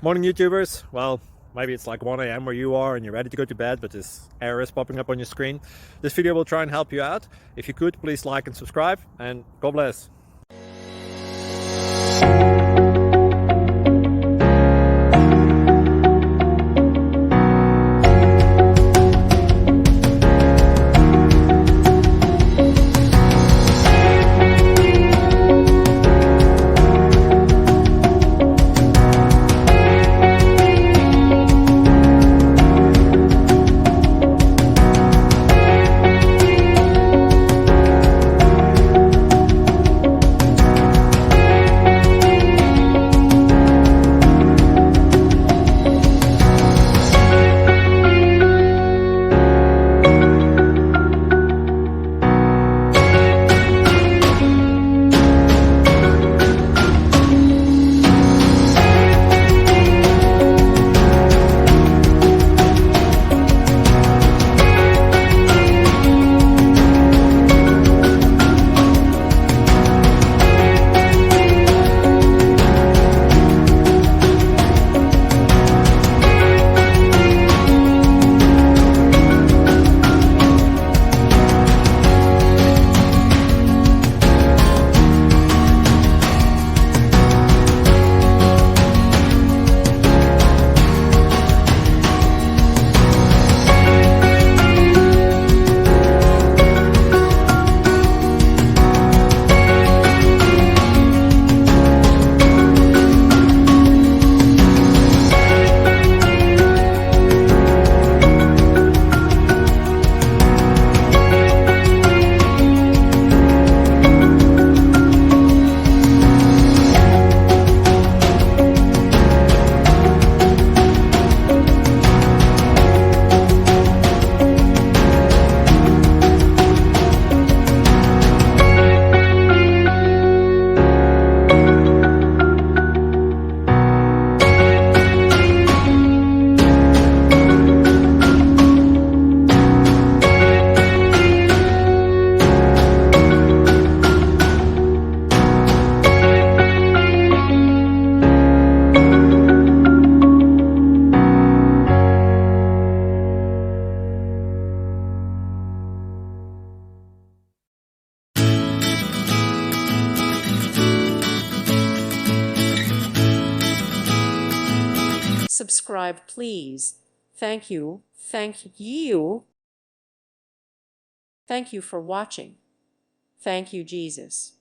Morning YouTubers. Well, maybe it's like 1 a.m. where you are and you're ready to go to bed, but this error is popping up on your screen. This video will try and help you out. If you could, please like and subscribe, and God bless. Subscribe, please. Thank you. Thank you. Thank you for watching. Thank you, Jesus.